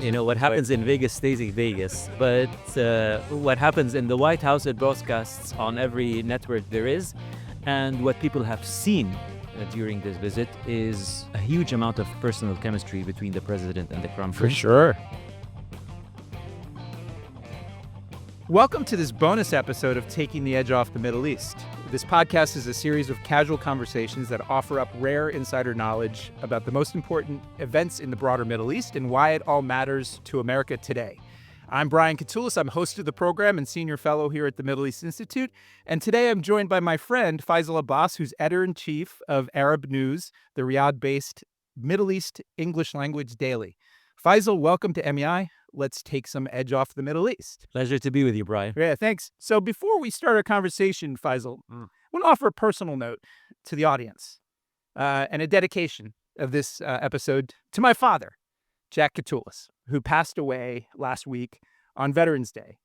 What happens in Vegas stays in Vegas. But what happens in the White House, it broadcasts on every network there is. And what people have seen during this visit is a huge amount of personal chemistry between the president and the crown For prince. sure. Welcome to this bonus episode of Taking the Edge Off the Middle East. This podcast is a series of casual conversations that offer up rare insider knowledge about the most important events in the broader Middle East and why it all matters to America today. I'm Brian Katulis. I'm host of the program and senior fellow here at the Middle East Institute. And today I'm joined by my friend Faisal Abbas, who's editor-in-chief of Arab News, the Riyadh-based Middle East English language daily. Faisal, welcome to MEI. Let's take some edge off the Middle East. Pleasure to be with you, Brian. Yeah, thanks. So before we start our conversation, Faisal, I want to offer a personal note to the audience and a dedication of this episode to my father, Jack Katulis, who passed away last week on Veterans Day.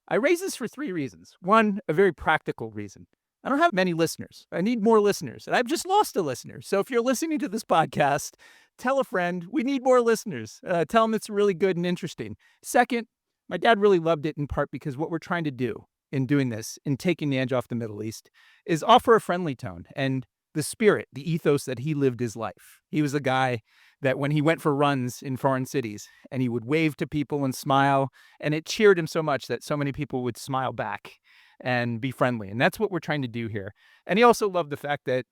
I raise this for three reasons. One, a very practical reason. I don't have many listeners. I need more listeners. And I've just lost a listener. So if you're listening to this podcast, tell a friend. We need more listeners. Tell them it's really good and interesting. Second, my dad really loved it in part because what we're trying to do in doing this, in taking the edge off the Middle East, is offer a friendly tone and the spirit, the ethos that he lived his life. He was a guy that when he went for runs in foreign cities and he would wave to people and smile, and it cheered him so much that so many people would smile back and be friendly. And that's what we're trying to do here. And he also loved the fact that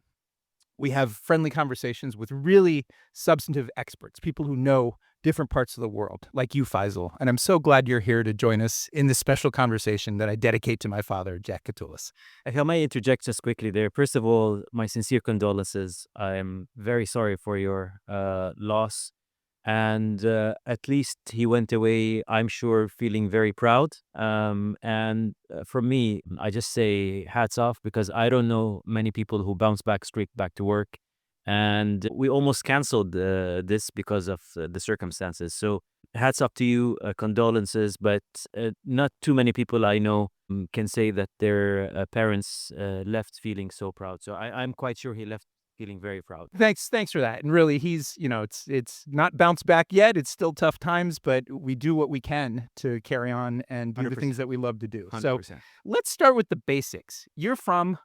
we have friendly conversations with really substantive experts, people who know different parts of the world, like you, Faisal. And I'm so glad you're here to join us in this special conversation that I dedicate to my father, Jack Katulis. If I may interject just quickly there. First of all, my sincere condolences. I am very sorry for your loss. And at least he went away, I'm sure, feeling very proud. For me, I just say hats off because I don't know many people who bounce back straight back to work. And we almost canceled this because of the circumstances. So hats off to you, condolences. But not too many people I know can say that their parents left feeling so proud. So I'm quite sure he left feeling very proud. Thanks for that. And really, he's, it's not bounced back yet. It's still tough times, but we do what we can to carry on and do 100%. the things that we love to do. 100%. So let's start with the basics. You're from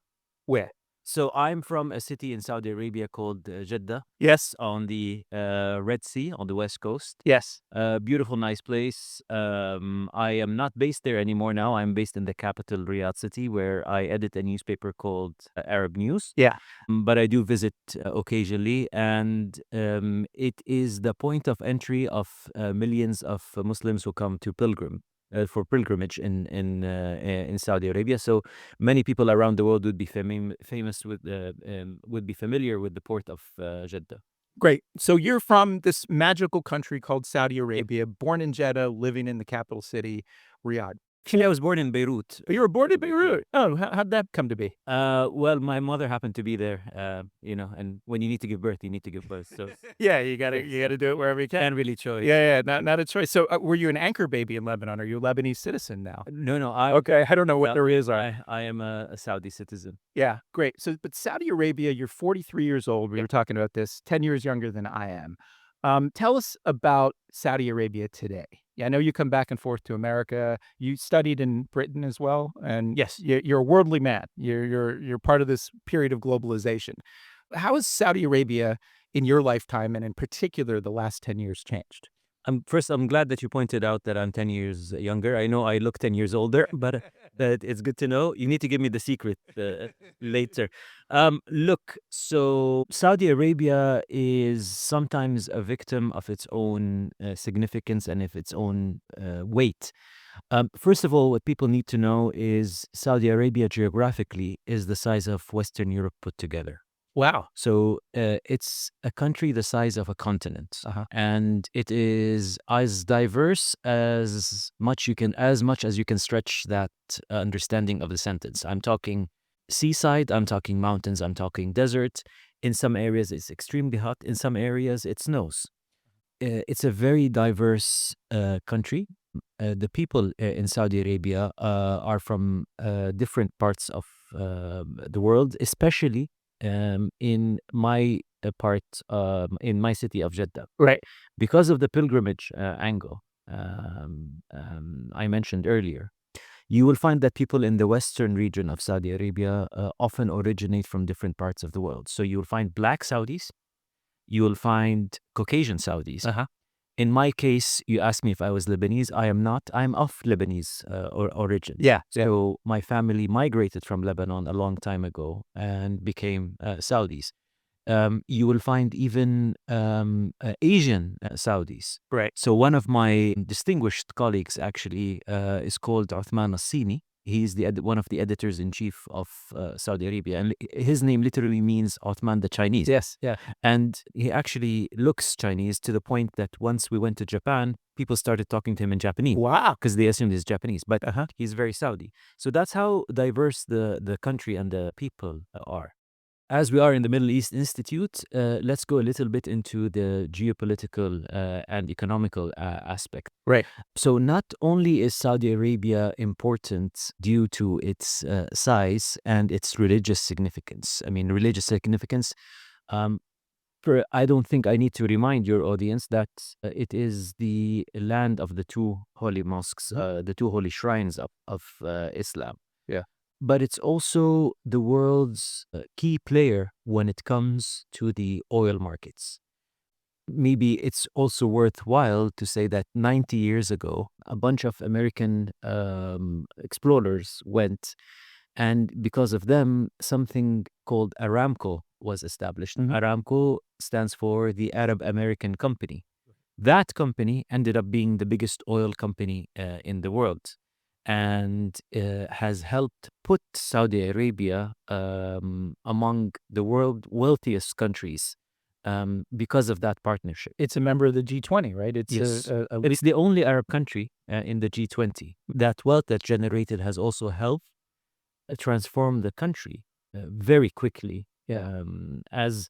where? So I'm from a city in Saudi Arabia called Jeddah. Yes. On the Red Sea, on the west coast. Yes. Beautiful, nice place. I am not based there anymore now. I'm based in the capital, Riyadh city, where I edit a newspaper called Arab News. Yeah. But I do visit occasionally, and it is the point of entry of millions of Muslims who come to for pilgrimage in Saudi Arabia. So many people around the world would be famous with would be familiar with the port of Jeddah. Great. So you're from this magical country called Saudi Arabia, born in Jeddah, living in the capital city, Riyadh. Actually, I was born in Beirut. You were born in Beirut. Oh, how'd that come to be? Well, my mother happened to be there, and when you need to give birth, you need to give birth. So Yeah, you gotta do it wherever you can. can't really choose. Yeah, not a choice. So were you an anchor baby in Lebanon? Are you a Lebanese citizen now? No, Okay, I don't know what well, there is. Are. I am a Saudi citizen. Yeah, great. So, but Saudi Arabia, you're 43 years old. We were talking about this, 10 years younger than I am. Tell us about Saudi Arabia today. Yeah, I know you come back and forth to America. You studied in Britain as well, and yes, you're a worldly man. You're part of this period of globalization. How has Saudi Arabia in your lifetime, and in particular the last 10 years, changed? First, I'm glad that you pointed out that I'm 10 years younger. I know I look 10 years older, but it's good to know. You need to give me the secret later. Look, so Saudi Arabia is sometimes a victim of its own significance and of its own weight. First of all, what people need to know is Saudi Arabia geographically is the size of Western Europe put together. Wow. So it's a country the size of a continent, and it is as diverse as much as you can stretch that understanding of the sentence. I'm talking seaside, I'm talking mountains, I'm talking desert. In some areas, it's extremely hot. In some areas, it snows. It's a very diverse country. The people in Saudi Arabia are from different parts of the world, especially in my part in my city of Jeddah. Right. Because of the pilgrimage angle I mentioned earlier, you will find that people in the western region of Saudi Arabia often originate from different parts of the world. So you will find black Saudis, you will find Caucasian Saudis. Uh-huh. In my case, you asked me if I was Lebanese. I am not. I'm of Lebanese origin. Yeah. So my family migrated from Lebanon a long time ago and became Saudis. You will find even Asian Saudis. Right. So one of my distinguished colleagues actually is called Uthman As-Sini. He's one of the editors-in-chief of Saudi Arabia. And his name literally means Uthman the Chinese. Yes. Yeah. And he actually looks Chinese to the point that once we went to Japan, people started talking to him in Japanese. Wow. Because they assumed he's Japanese. But he's very Saudi. So that's how diverse the country and the people are. As we are in the Middle East Institute, let's go a little bit into the geopolitical and economical aspect. Right. So not only is Saudi Arabia important due to its size and its religious significance. I mean, religious significance, I don't think I need to remind your audience that it is the land of the two holy mosques, the two holy shrines of Islam. Yeah. But it's also the world's key player when it comes to the oil markets. Maybe it's also worthwhile to say that 90 years ago, a bunch of American explorers went, and because of them, something called Aramco was established. Aramco stands for the Arab American Company. That company ended up being the biggest oil company in the world, and has helped put Saudi Arabia among the world's wealthiest countries because of that partnership. It's a member of the G20, right? It's Yes. It's the only Arab country in the G20. That wealth that generated has also helped transform the country very quickly. As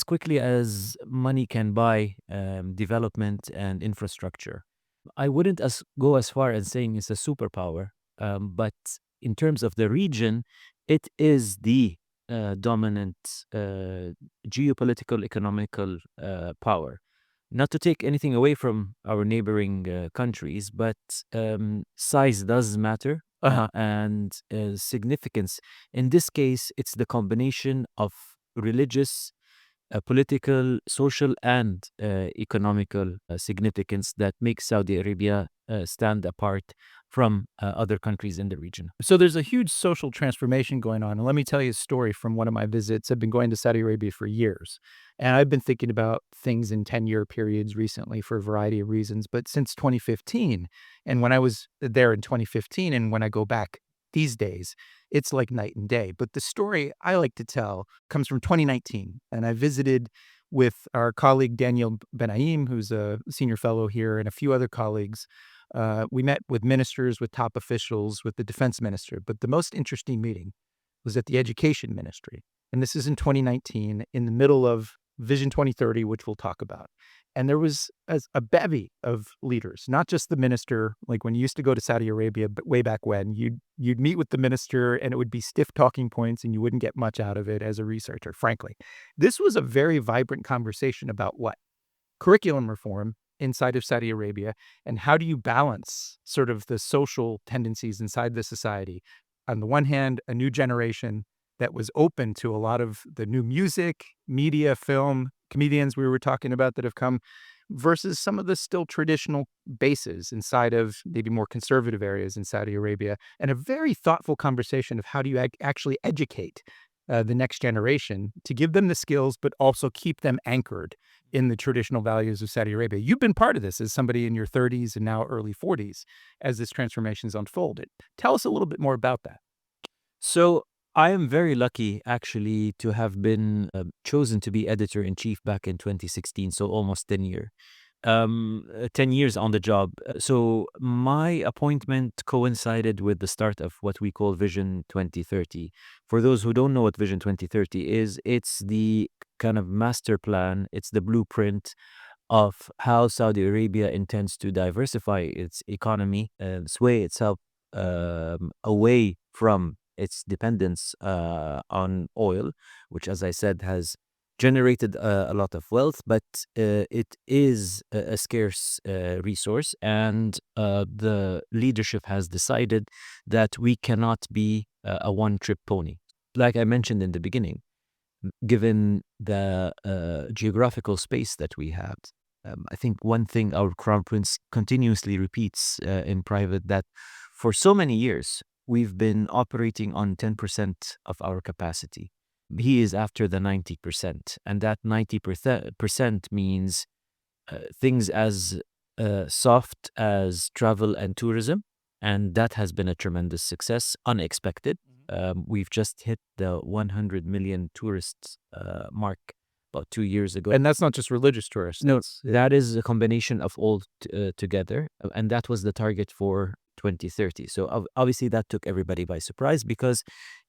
quickly as money can buy development and infrastructure. I wouldn't go as far as saying it's a superpower, but in terms of the region, it is the dominant geopolitical, economical power. Not to take anything away from our neighboring countries, but size does matter and significance. In this case, it's the combination of religious, political, social, and economical significance that makes Saudi Arabia stand apart from other countries in the region. So there's a huge social transformation going on. And let me tell you a story from one of my visits. I've been going to Saudi Arabia for years, and I've been thinking about things in 10-year periods recently for a variety of reasons. But since 2015, and when I was there in 2015, and when I go back these days, it's like night and day. But the story I like to tell comes from 2019, and I visited with our colleague Daniel Benaim, who's a senior fellow here, and a few other colleagues. We met with ministers, with top officials, with the defense minister. But the most interesting meeting was at the education ministry. And this is in 2019, in the middle of Vision 2030, which we'll talk about. And there was a bevy of leaders, not just the minister. Like when you used to go to Saudi Arabia, but way back when, you'd meet with the minister and it would be stiff talking points and you wouldn't get much out of it as a researcher, frankly. This was a very vibrant conversation about what? Curriculum reform inside of Saudi Arabia, and how do you balance sort of the social tendencies inside the society? On the one hand, a new generation that was open to a lot of the new music, media, film, comedians we were talking about that have come, versus some of the still traditional bases inside of maybe more conservative areas in Saudi Arabia, and a very thoughtful conversation of how do you actually educate the next generation to give them the skills, but also keep them anchored in the traditional values of Saudi Arabia. You've been part of this as somebody in your 30s and now early 40s as this transformation has unfolded. Tell us a little bit more about that. So I am very lucky, actually, to have been chosen to be editor-in-chief back in 2016, so almost 10 years. 10 years on the job. So my appointment coincided with the start of what we call Vision 2030. For those who don't know what Vision 2030 is, it's the kind of master plan, it's the blueprint of how Saudi Arabia intends to diversify its economy and sway itself away from its dependence on oil, which, as I said, has generated a lot of wealth, but it is a scarce resource, and the leadership has decided that we cannot be a one-trick pony. Like I mentioned in the beginning, given the geographical space that we have, I think one thing our crown prince continuously repeats in private, that for so many years we've been operating on 10% of our capacity. He is after the 90%, and that 90% means things as soft as travel and tourism, and that has been a tremendous success, unexpected. We've just hit the 100 million tourists mark about 2 years ago. And that's not just religious tourists. No, that is a combination of all together, and that was the target for 2030. So obviously that took everybody by surprise, because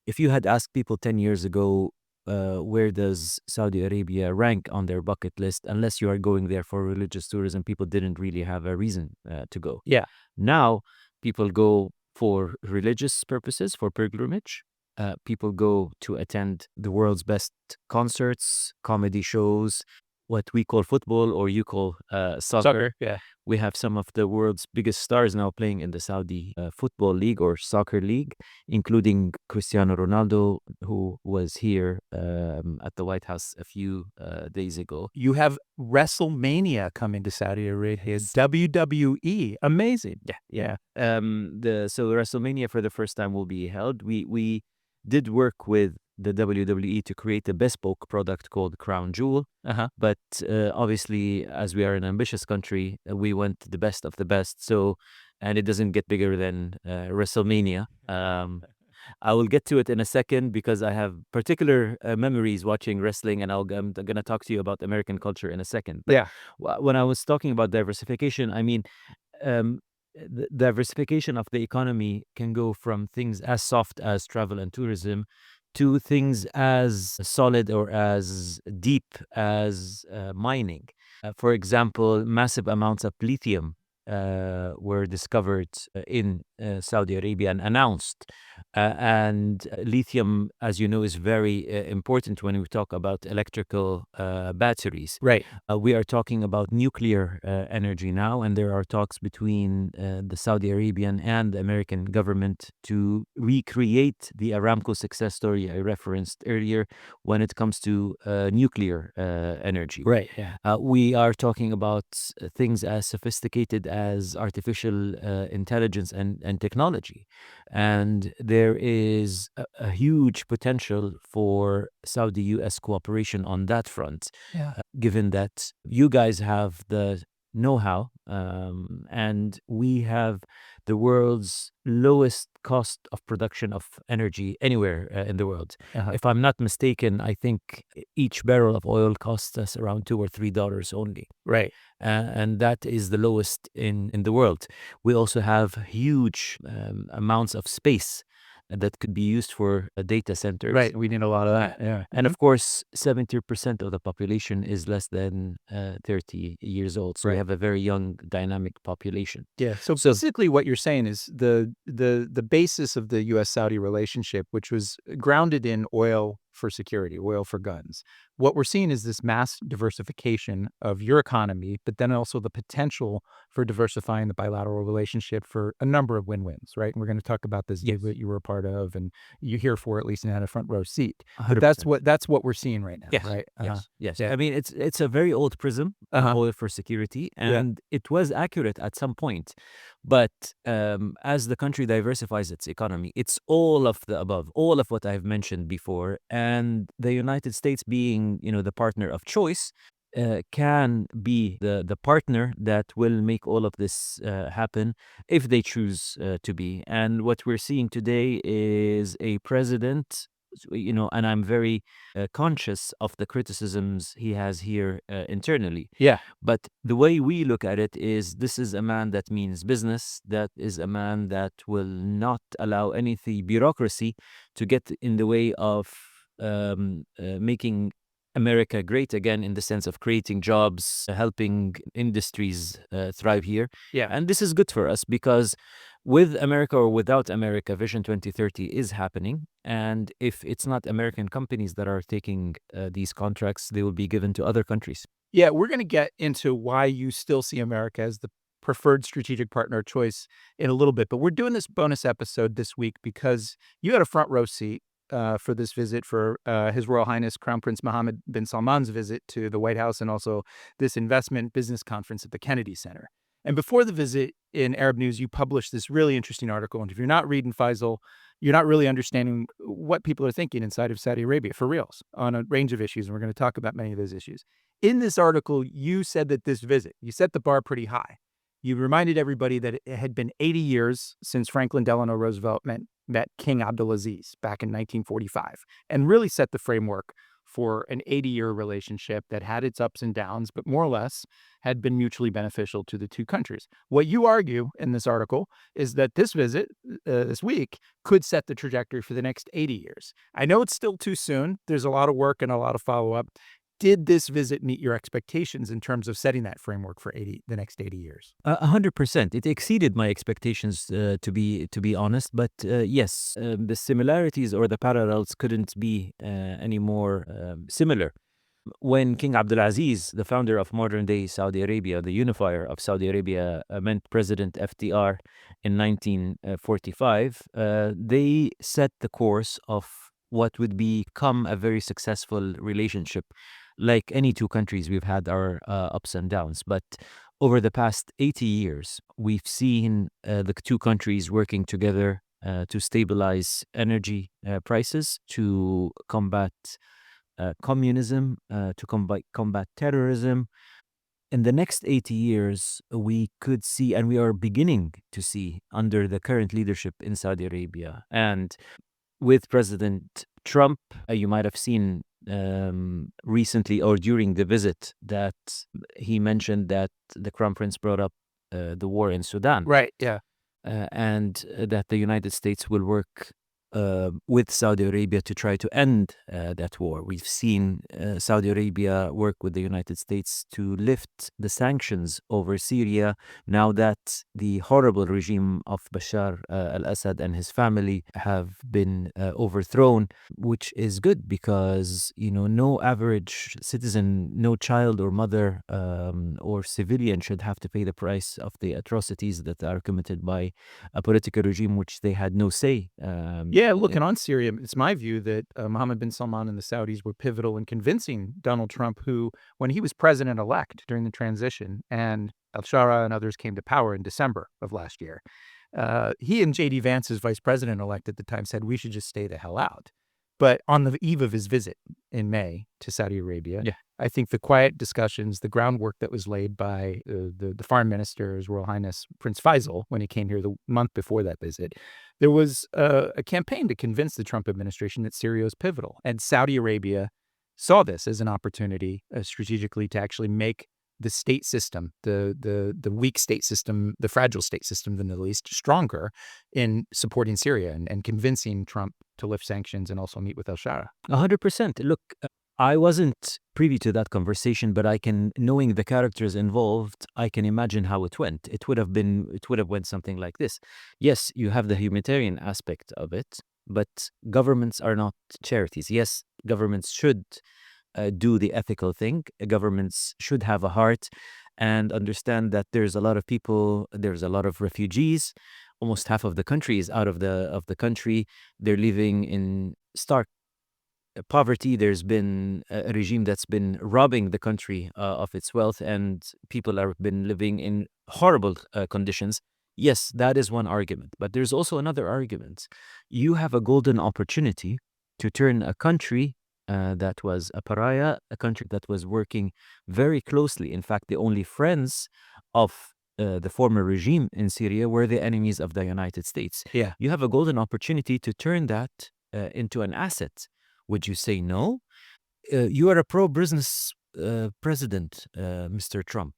if you had asked people 10 years ago, where does Saudi Arabia rank on their bucket list, unless you are going there for religious tourism, people didn't really have a reason to go. Yeah. Now people go for religious purposes, for pilgrimage. People go to attend the world's best concerts, comedy shows, what we call football or you call soccer. Yeah. We have some of the world's biggest stars now playing in the Saudi Football League or Soccer League, including Cristiano Ronaldo, who was here at the White House a few days ago. You have WrestleMania coming to Saudi Arabia, WWE. Amazing. Yeah. So WrestleMania for the first time will be held. We did work with the WWE to create a bespoke product called Crown Jewel. But obviously, as we are an ambitious country, we went the best of the best. So, and it doesn't get bigger than WrestleMania. I will get to it in a second, because I have particular memories watching wrestling, and I'm going to talk to you about American culture in a second. But Yeah. when I was talking about diversification, I mean, the diversification of the economy can go from things as soft as travel and tourism to things as solid or as deep as mining. For example, massive amounts of lithium were discovered in Saudi Arabia and announced. And lithium, as you know, is very important when we talk about electrical batteries. Right. We are talking about nuclear energy now, and there are talks between the Saudi Arabian and the American government to recreate the Aramco success story I referenced earlier when it comes to nuclear energy. Right. Yeah. We are talking about things as sophisticated as artificial intelligence and technology. And there is a huge potential for Saudi-US cooperation on that front, given that you guys have the know-how, and we have the world's lowest cost of production of energy anywhere in the world. If I'm not mistaken, I think each barrel of oil costs us around $2 or $3 only. Right. And that is the lowest in the world. We also have huge amounts of space that could be used for data centers. Right. We need a lot of that. Yeah. And of course, 70% of the population is less than 30 years old. So we Right. have a very young, dynamic population. Yeah. So basically what you're saying is the basis of the US-Saudi relationship, which was grounded in oil for security, oil for guns. What we're seeing is this mass diversification of your economy, but then also the potential for diversifying the bilateral relationship for a number of win-wins, right? And we're going to talk about this deal that you were a part of, and you're here for, at least, and had a front row seat. But that's what we're seeing right now, right? Yes. Yeah. I mean, it's a very old prism, oil for security, and it was accurate at some point. But as the country diversifies its economy, it's all of the above, all of what I've mentioned before. And the United States, being, the partner of choice, can be the partner that will make all of this happen if they choose to be. And what we're seeing today is a president, and I'm very conscious of the criticisms he has here internally. Yeah. But the way we look at it is, this is a man that means business. That is a man that will not allow anything bureaucracy to get in the way of making America great again, in the sense of creating jobs, helping industries thrive here. Yeah. And this is good for us, because With America or without America, Vision 2030 is happening. And if it's not American companies that are taking these contracts, they will be given to other countries. Yeah, we're going to get into why you still see America as the preferred strategic partner choice in a little bit. But we're doing this bonus episode this week because you had a front row seat for this visit, for His Royal Highness Crown Prince Mohammed bin Salman's visit to the White House, and also this investment business conference at the Kennedy Center. And before the visit, in Arab News, you published this really interesting article. And if you're not reading, Faisal, you're not really understanding what people are thinking inside of Saudi Arabia for reals on a range of issues. And we're going to talk about many of those issues. In this article, you said that this visit, you set the bar pretty high. You reminded everybody that it had been 80 years since Franklin Delano Roosevelt met King Abdulaziz back in 1945, and really set the framework for an 80-year relationship that had its ups and downs, but more or less had been mutually beneficial to the two countries. What you argue in this article is that this visit this week could set the trajectory for the next 80 years. I know it's still too soon. There's a lot of work and a lot of follow-up. Did this visit meet your expectations in terms of setting that framework for the next 80 years? 100%. It exceeded my expectations, to be honest. But yes, the similarities or the parallels couldn't be any more similar. When King Abdulaziz, the founder of modern-day Saudi Arabia, the unifier of Saudi Arabia, met President FDR in 1945, they set the course of what would become a very successful relationship. Like any two countries, we've had our ups and downs, but over the past 80 years, we've seen the two countries working together to stabilize energy prices, to combat communism, to combat terrorism. In the next 80 years, we could see, and we are beginning to see under the current leadership in Saudi Arabia, and with President Trump, you might have seen recently or during the visit that he mentioned that the Crown Prince brought up the war in Sudan. Right, yeah. And that the United States will work with Saudi Arabia to try to end that war. We've seen Saudi Arabia work with the United States to lift the sanctions over Syria now that the horrible regime of Bashar al-Assad and his family have been overthrown, which is good because, no average citizen, no child or mother or civilian should have to pay the price of the atrocities that are committed by a political regime which they had no say. Yeah, look, and on Syria, it's my view that Mohammed bin Salman and the Saudis were pivotal in convincing Donald Trump, who, when he was president-elect during the transition, and al-Shara and others came to power in December of last year, he and J.D. Vance, as vice president-elect at the time, said we should just stay the hell out. But on the eve of his visit in May to Saudi Arabia, Yeah. I think the quiet discussions, the groundwork that was laid by the foreign minister, His Royal Highness Prince Faisal, when he came here the month before that visit, there was a campaign to convince the Trump administration that Syria is pivotal. And Saudi Arabia saw this as an opportunity strategically to actually make the state system, the weak state system, the fragile state system of the Middle East, stronger in supporting Syria and convincing Trump to lift sanctions and also meet with al-Shara. 100%. Look, I wasn't privy to that conversation, but knowing the characters involved, I can imagine how it went. It would have went something like this. Yes, you have the humanitarian aspect of it, but governments are not charities. Yes, governments should do the ethical thing. Governments should have a heart and understand that there's a lot of people, there's a lot of refugees. Almost half of the country is out of the country. They're living in stark poverty. There's been a regime that's been robbing the country of its wealth, and people have been living in horrible conditions. Yes, that is one argument, but there's also another argument. You have a golden opportunity to turn a country that was a pariah, a country that was working very closely. In fact, the only friends of the former regime in Syria were the enemies of the United States. Yeah. You have a golden opportunity to turn that into an asset. Would you say no? You are a pro-business president, Mr. Trump.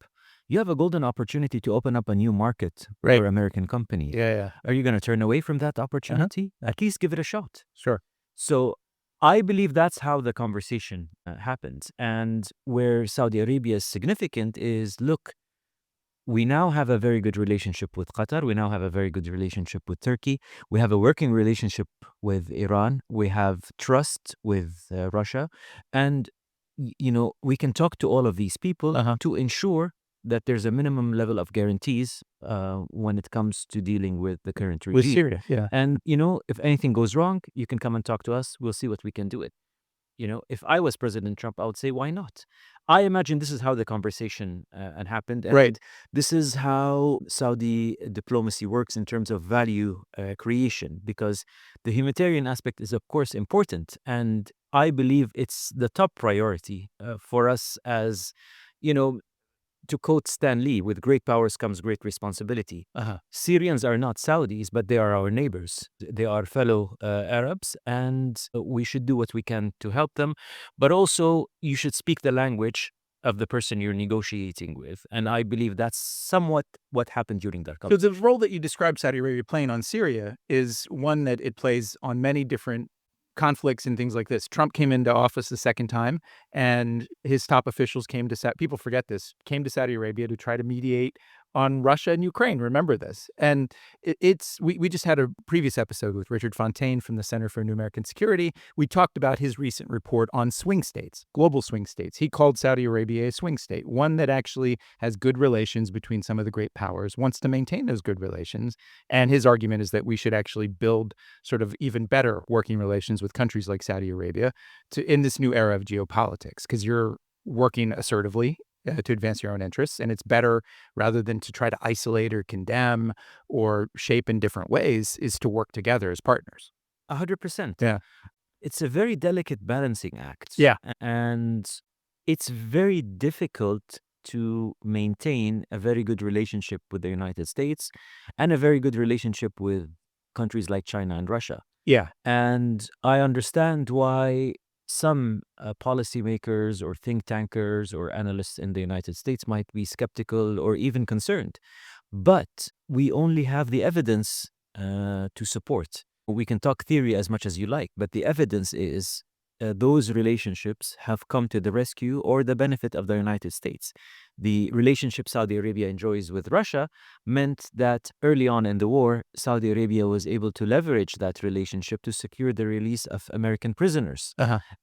You have a golden opportunity to open up a new market Right. for American companies. Yeah. Are you going to turn away from that opportunity? At least give it a shot. Sure. So I believe that's how the conversation happens. And where Saudi Arabia is significant is, look, we now have a very good relationship with Qatar. We now have a very good relationship with Turkey. We have a working relationship with Iran. We have trust with Russia. And, we can talk to all of these people to ensure that there's a minimum level of guarantees when it comes to dealing with the current regime. With Syria, yeah. And, if anything goes wrong, you can come and talk to us. We'll see what we can do it. If I was President Trump, I would say, why not? I imagine this is how the conversation happened. And Right. this is how Saudi diplomacy works in terms of value creation, because the humanitarian aspect is, of course, important. And I believe it's the top priority for us as, to quote Stan Lee, with great powers comes great responsibility. Syrians are not Saudis, but they are our neighbors. They are fellow Arabs, and we should do what we can to help them. But also, you should speak the language of the person you're negotiating with. And I believe that's somewhat what happened during that So conflict. the role that you described Saudi Arabia playing on Syria is one that it plays on many different conflicts and things like this. Trump came into office the second time, and his top officials came to people forget this, came to Saudi Arabia to try to mediate on Russia and Ukraine. Remember this. And we just had a previous episode with Richard Fontaine from the Center for New American Security. We talked about his recent report on swing states, global swing states. He called Saudi Arabia a swing state, one that actually has good relations between some of the great powers, wants to maintain those good relations. And his argument is that we should actually build sort of even better working relations with countries like Saudi Arabia in this new era of geopolitics, because you're working assertively to advance your own interests. And it's better, rather than to try to isolate or condemn or shape in different ways, is to work together as partners. 100%. Yeah. It's a very delicate balancing act. Yeah. And it's very difficult to maintain a very good relationship with the United States and a very good relationship with countries like China and Russia. Yeah. And I understand why some policymakers or think tankers or analysts in the United States might be skeptical or even concerned. But we only have the evidence to support. We can talk theory as much as you like, but the evidence is those relationships have come to the rescue or the benefit of the United States. The relationship Saudi Arabia enjoys with Russia meant that early on in the war, Saudi Arabia was able to leverage that relationship to secure the release of American prisoners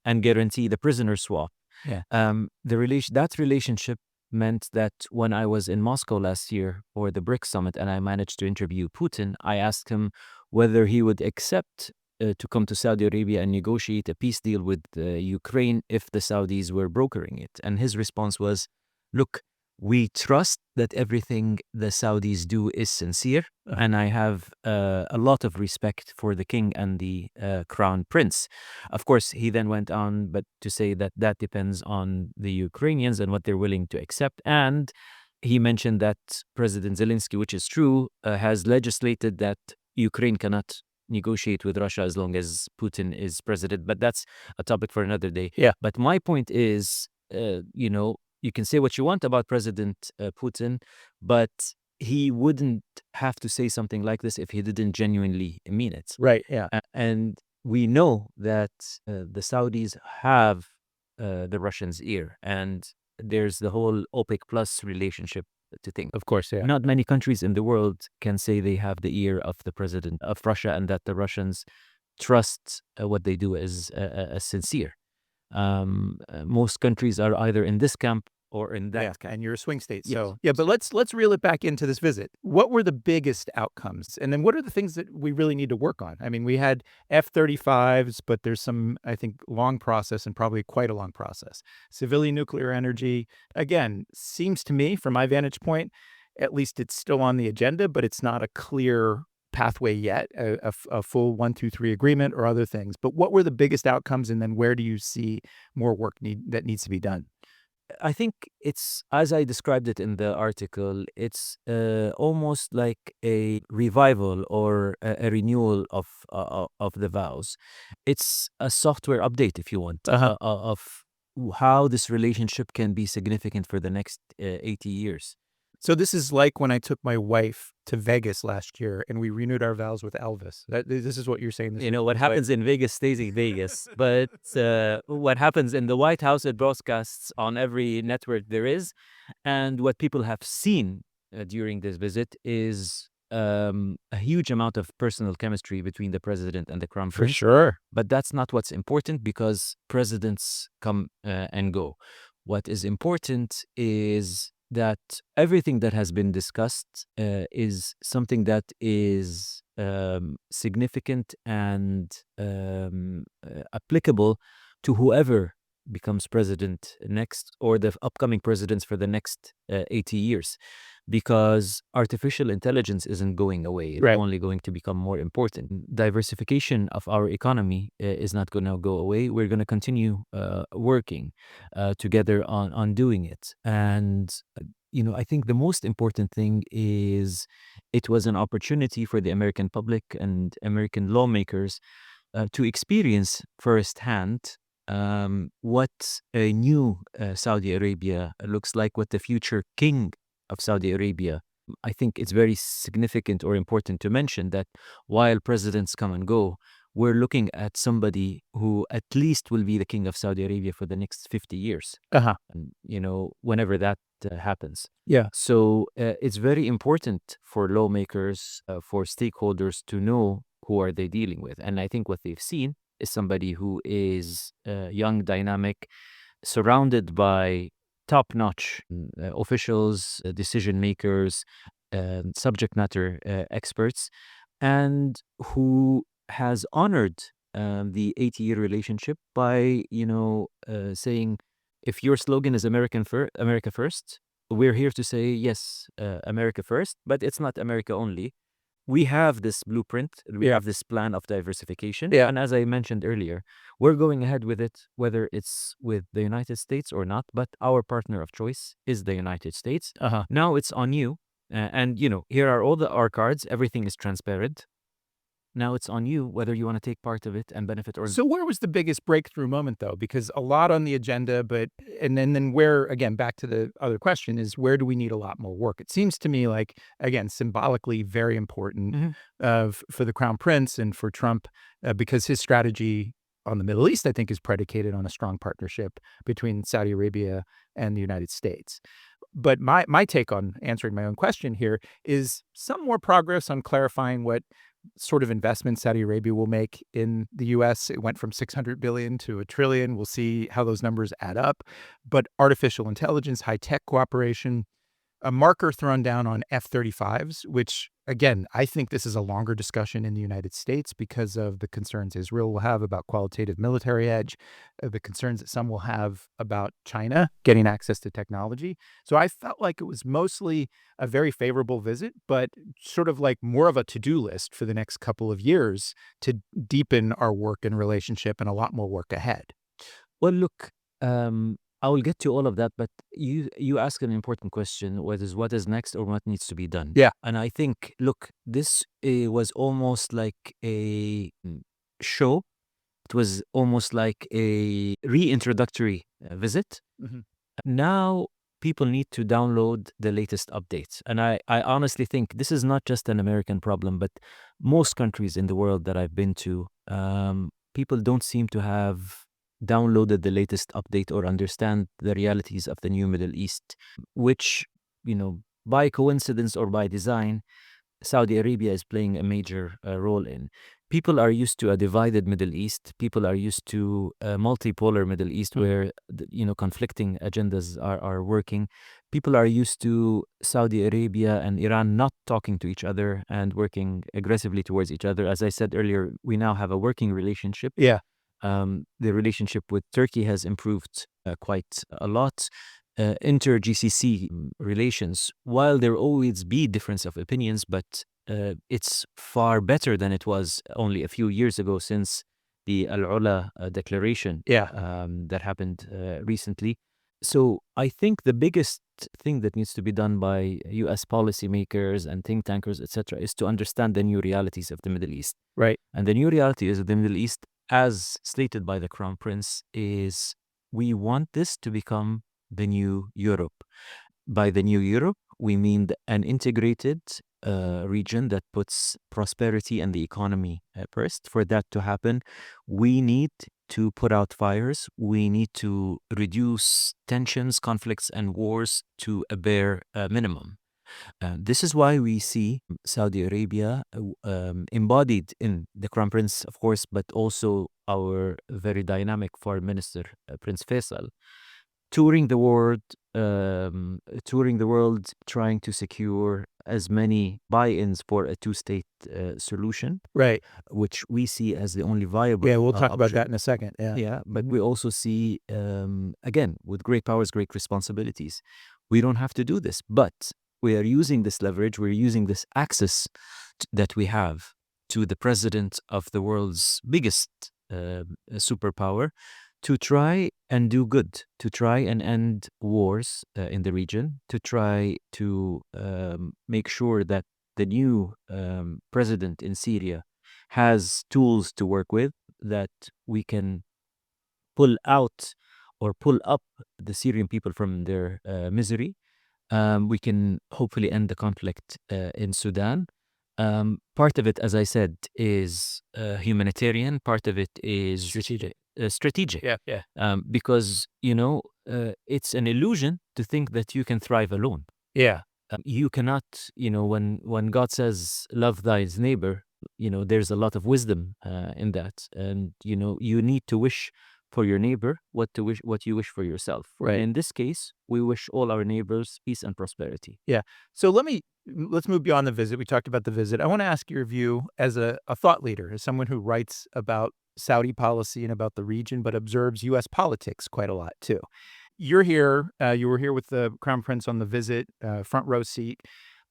and guarantee the prisoner swap. Yeah. That relationship meant that when I was in Moscow last year for the BRICS summit and I managed to interview Putin, I asked him whether he would accept to come to Saudi Arabia and negotiate a peace deal with Ukraine if the Saudis were brokering it. And his response was, look, we trust that everything the Saudis do is sincere, and I have a lot of respect for the king and the crown prince. Of course, he then went on but to say that that depends on the Ukrainians and what they're willing to accept. And he mentioned that President Zelensky, which is true, has legislated that Ukraine cannot negotiate with Russia as long as Putin is president. But that's a topic for another day. Yeah. But my point is, you can say what you want about President Putin, but he wouldn't have to say something like this if he didn't genuinely mean it. Right. Yeah. And we know that the Saudis have the Russians' ear, and there's the whole OPEC plus relationship to think. Of course. Yeah. Not many countries in the world can say they have the ear of the president of Russia and that the Russians trust what they do as sincere. Most countries are either in this camp or in that camp. And you're a swing state. Yes. So yeah, but let's reel it back into this visit. What were the biggest outcomes? And then what are the things that we really need to work on? I mean, we had F-35s, but there's some, I think, long process and probably quite a long process. Civilian nuclear energy, again, seems to me, from my vantage point, at least it's still on the agenda, but it's not a clear pathway yet, a full 1, 2, 3 agreement or other things. But what were the biggest outcomes, and then where do you see more work that needs to be done? I think it's, as I described it in the article, it's almost like a revival or a renewal of the vows. It's a software update, if you want, of how this relationship can be significant for the next 80 years. So this is like when I took my wife to Vegas last year and we renewed our vows with Elvis. This is what you're saying. What happens in Vegas stays in Vegas. But what happens in the White House, it broadcasts on every network there is. And what people have seen during this visit is a huge amount of personal chemistry between the president and the crown For prince. sure. But that's not what's important because presidents come and go. What is important is that everything that has been discussed is something that is significant and applicable to whoever becomes president next or the upcoming presidents for the next 80 years, because artificial intelligence isn't going away. It's Right. only going to become more important. Diversification of our economy is not going to go away. We're going to continue working together on doing it. And, I think the most important thing is it was an opportunity for the American public and American lawmakers to experience firsthand what a new Saudi Arabia looks like, what the future king of Saudi Arabia. I think it's very significant or important to mention that while presidents come and go, we're looking at somebody who at least will be the king of Saudi Arabia for the next 50 years. Uh-huh. And, whenever that happens. Yeah. So it's very important for lawmakers, for stakeholders to know who are they dealing with. And I think what they've seen is somebody who is young, dynamic, surrounded by top-notch officials, decision makers, subject matter experts, and who has honored the 80-year relationship by, saying, if your slogan is America first, we're here to say, yes, America first, but it's not America only. We have this blueprint, we have this plan of diversification. Yeah. And as I mentioned earlier, we're going ahead with it, whether it's with the United States or not, but our partner of choice is the United States. Uh-huh. Now it's on you. And, here are all our cards. Everything is transparent. Now it's on you whether you want to take part of it and benefit or So where was the biggest breakthrough moment, though? Because a lot on the agenda, but and then where, again, back to the other question, is where do we need a lot more work? It seems to me like, again, symbolically very important for the Crown Prince and for Trump, because his strategy on the Middle East, I think, is predicated on a strong partnership between Saudi Arabia and the United States. But my take on answering my own question here is some more progress on clarifying what sort of investment Saudi Arabia will make in the US. It went from 600 billion to a trillion. We'll see how those numbers add up. But artificial intelligence, high-tech cooperation, a marker thrown down on F-35s, which, again, I think this is a longer discussion in the United States because of the concerns Israel will have about qualitative military edge, the concerns that some will have about China getting access to technology. So I felt like it was mostly a very favorable visit, but sort of like more of a to-do list for the next couple of years to deepen our work and relationship and a lot more work ahead. Well, look, I will get to all of that, but you ask an important question, what is next or what needs to be done. Yeah. And I think, look, this was almost like a show. It was almost like a reintroductory visit. Mhm. Now people need to download the latest updates. And I honestly think this is not just an American problem, but most countries in the world that I've been to, people don't seem to have downloaded the latest update or understand the realities of the new Middle East, which, by coincidence or by design, Saudi Arabia is playing a major role in. People are used to a divided Middle East. People are used to a multipolar Middle East where, conflicting agendas are working. People are used to Saudi Arabia and Iran not talking to each other and working aggressively towards each other. As I said earlier, we now have a working relationship. Yeah. The relationship with Turkey has improved quite a lot. Inter-GCC relations, while there will always be difference of opinions, but it's far better than it was only a few years ago since the Al-Ula declaration that happened recently. So I think the biggest thing that needs to be done by U.S. policymakers and think tankers, etc., is to understand the new realities of the Middle East. Right. And the new reality is of the Middle East, as stated by the Crown Prince, is we want this to become the new Europe. By the new Europe, we mean an integrated region that puts prosperity and the economy first. For that to happen, we need to put out fires. We need to reduce tensions, conflicts, and wars to a bare minimum. This is why we see Saudi Arabia embodied in the Crown Prince, of course, but also our very dynamic Foreign Minister, Prince Faisal, touring the world, touring the world, trying to secure as many buy-ins for a two-state solution, Right. which we see as the only viable. Yeah, we'll talk about option. that in a second. Yeah. Yeah, but we also see, again, with great powers, great responsibilities. We don't have to do this, but we are using this leverage, we're using this access that we have to the president of the world's biggest superpower to try and do good, to try and end wars in the region, to try to make sure that the new president in Syria has tools to work with, that we can pull out or pull up the Syrian people from their misery. We can hopefully end the conflict in Sudan. Part of it, as I said, is humanitarian. Part of it is strategic. Yeah. Because, it's an illusion to think that you can thrive alone. Yeah. You cannot, when God says, love thy neighbor, there's a lot of wisdom in that. And, you need to wish for your neighbor what you wish for yourself. Right. And in this case, we wish all our neighbors peace and prosperity. Yeah. So let's move beyond the visit. We talked about the visit. I want to ask your view as a thought leader, as someone who writes about Saudi policy and about the region, but observes U.S. politics quite a lot too. You're here. You were here with the Crown Prince on the visit, front row seat.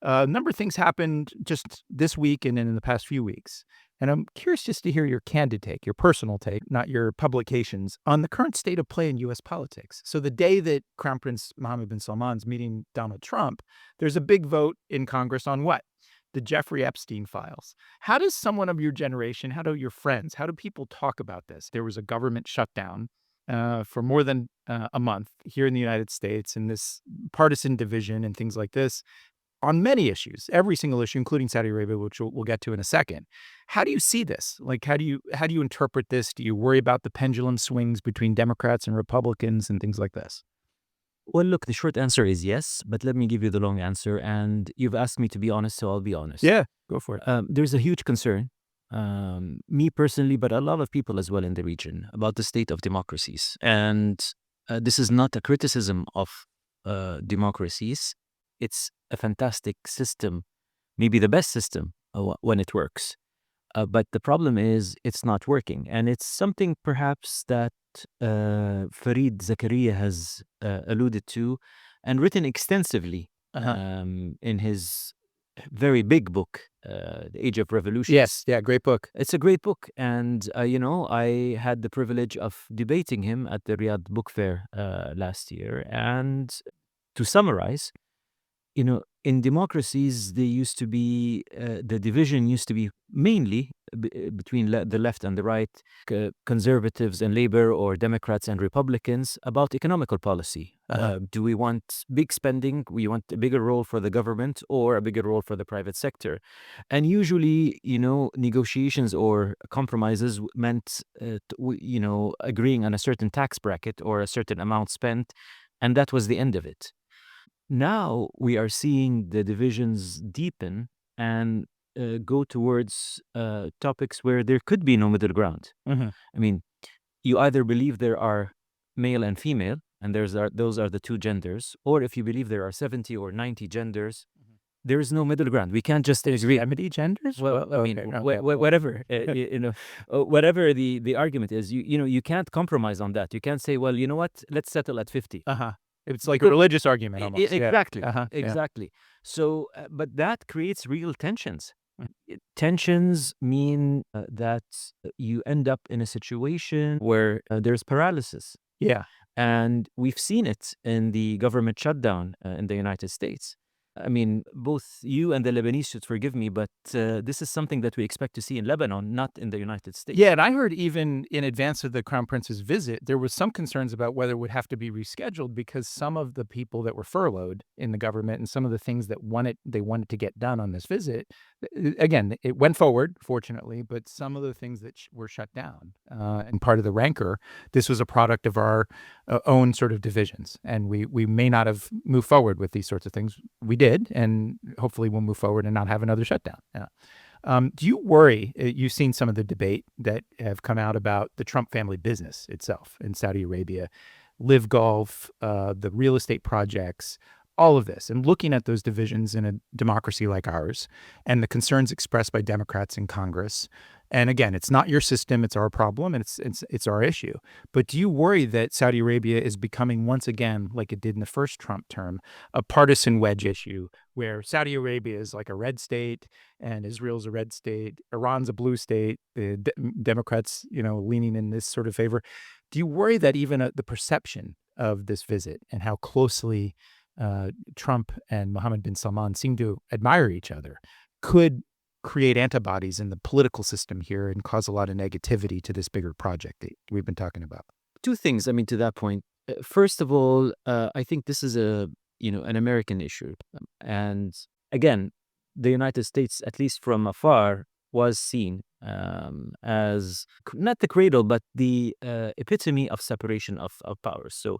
A number of things happened just this week and in the past few weeks. And I'm curious just to hear your candid take, your personal take, not your publications, on the current state of play in U.S. politics. So the day that Crown Prince Mohammed bin Salman's meeting Donald Trump, there's a big vote in Congress on what? The Jeffrey Epstein files. How does someone of your generation, how do your friends, how do people talk about this? There was a government shutdown for more than a month here in the United States, and this partisan division and things like this on many issues, every single issue, including Saudi Arabia, which we'll get to in a second. How do you see this? Like, how do you interpret this? Do you worry about the pendulum swings between Democrats and Republicans and things like this? Well, look, the short answer is yes, but let me give you the long answer. And you've asked me to be honest, so I'll be honest. Yeah, go for it. There's a huge concern, me personally, but a lot of people as well in the region, about the state of democracies. And this is not a criticism of democracies. It's a fantastic system, maybe the best system when it works. But the problem is it's not working. And it's something perhaps that Fareed Zakaria has alluded to and written extensively in his very big book, The Age of Revolutions. Yes, yeah, great book. It's a great book. And, I had the privilege of debating him at the Riyadh Book Fair last year. And to summarize, in democracies, there used to be, the division used to be mainly between the left and the right, conservatives and labor, or Democrats and Republicans, about economical policy. Do we want big spending? We want a bigger role for the government or a bigger role for the private sector? And usually, negotiations or compromises meant, agreeing on a certain tax bracket or a certain amount spent, and that was the end of it. Now we are seeing the divisions deepen and go towards topics where there could be no middle ground. Mhm. I mean, you either believe there are male and female, and those are the two genders, or if you believe there are 70 or 90 genders, there is no middle ground. We can't just agree. 70 genders? Well, I mean, okay. whatever, whatever the argument is, you can't compromise on that. You can't say, well, you know what, let's settle at 50. It's like a religious argument almost. Yeah. Exactly. Yeah. Exactly. So, but that creates real tensions. Tensions mean that you end up in a situation where there's paralysis. Yeah. And we've seen it in the government shutdown in the United States. I mean, both you and the Lebanese should forgive me, but this is something that we expect to see in Lebanon, not in the United States. Yeah, and I heard even in advance of the Crown Prince's visit, there was some concerns about whether it would have to be rescheduled because some of the people that were furloughed in the government and some of the things that they wanted to get done on this visit, again, it went forward, fortunately, but some of the things that were shut down and part of the rancor, this was a product of our own sort of divisions. And we may not have moved forward with these sorts of things. We did. did, and hopefully we'll move forward and not have another shutdown. Yeah. Do you worry? You've seen some of the debate that have come out about the Trump family business itself in Saudi Arabia, Live Golf, the real estate projects, all of this, and looking at those divisions in a democracy like ours, and the concerns expressed by Democrats in Congress. And again, it's not your system; it's our problem, and it's our issue. But do you worry that Saudi Arabia is becoming once again, like it did in the first Trump term, a partisan wedge issue, where Saudi Arabia is like a red state and Israel's a red state, Iran's a blue state, the Democrats, leaning in this sort of favor? Do you worry that even the perception of this visit and how closely Trump and Mohammed bin Salman seem to admire each other could create antibodies in the political system here and cause a lot of negativity to this bigger project that we've been talking about? Two things, I mean, to that point. First of all, I think this is an American issue. And again, the United States, at least from afar, was seen as not the cradle, but the epitome of separation of powers. So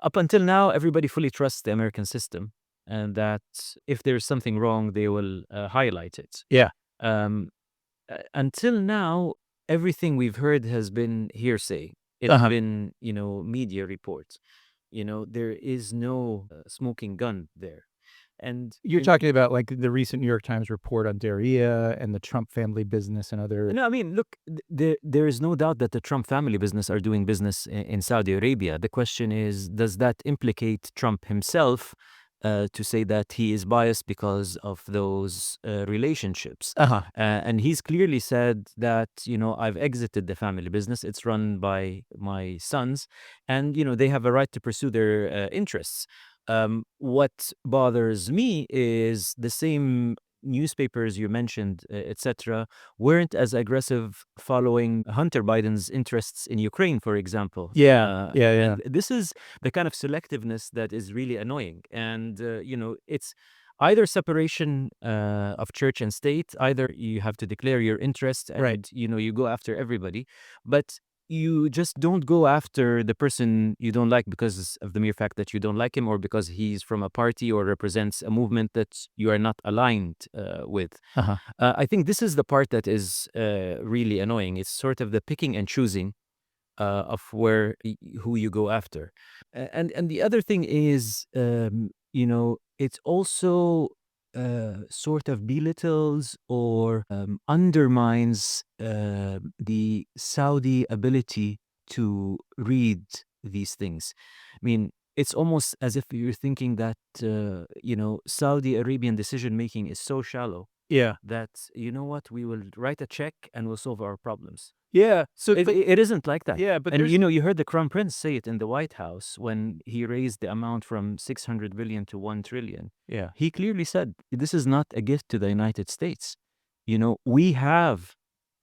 up until now, everybody fully trusts the American system, and that if there's something wrong, they will highlight it. Yeah. Um, until now, everything we've heard has been hearsay. It's Uh-huh. been, media reports. There is no smoking gun there. And You're talking about like the recent New York Times report on Daria and the Trump family business and other. no, I mean, look, there is no doubt that the Trump family business are doing business in Saudi Arabia. The question is, does that implicate Trump himself to say that he is biased because of those relationships? Uh-huh. And he's clearly said that, I've exited the family business. It's run by my sons, and, they have a right to pursue their interests. What bothers me is the same newspapers you mentioned, etc., weren't as aggressive following Hunter Biden's interests in Ukraine, for example. Yeah. And this is the kind of selectiveness that is really annoying. And, it's either separation of church and state, either you have to declare your interest and, Right. you go after everybody. But you just don't go after the person you don't like because of the mere fact that you don't like him, or because he's from a party or represents a movement that you are not aligned with. Uh-huh. I think this is the part that is really annoying. It's sort of the picking and choosing of who you go after. And the other thing is, it also sort of belittles or undermines the Saudi ability to read these things. I mean, it's almost as if you're thinking that, Saudi Arabian decision making is so shallow Yeah. that, we will write a check and we'll solve our problems. Yeah. So It isn't like that. yeah, but And there's you heard the Crown Prince say it in the White House when he raised the amount from 600 billion to 1 trillion. yeah. He clearly said, this is not a gift to the United States. We have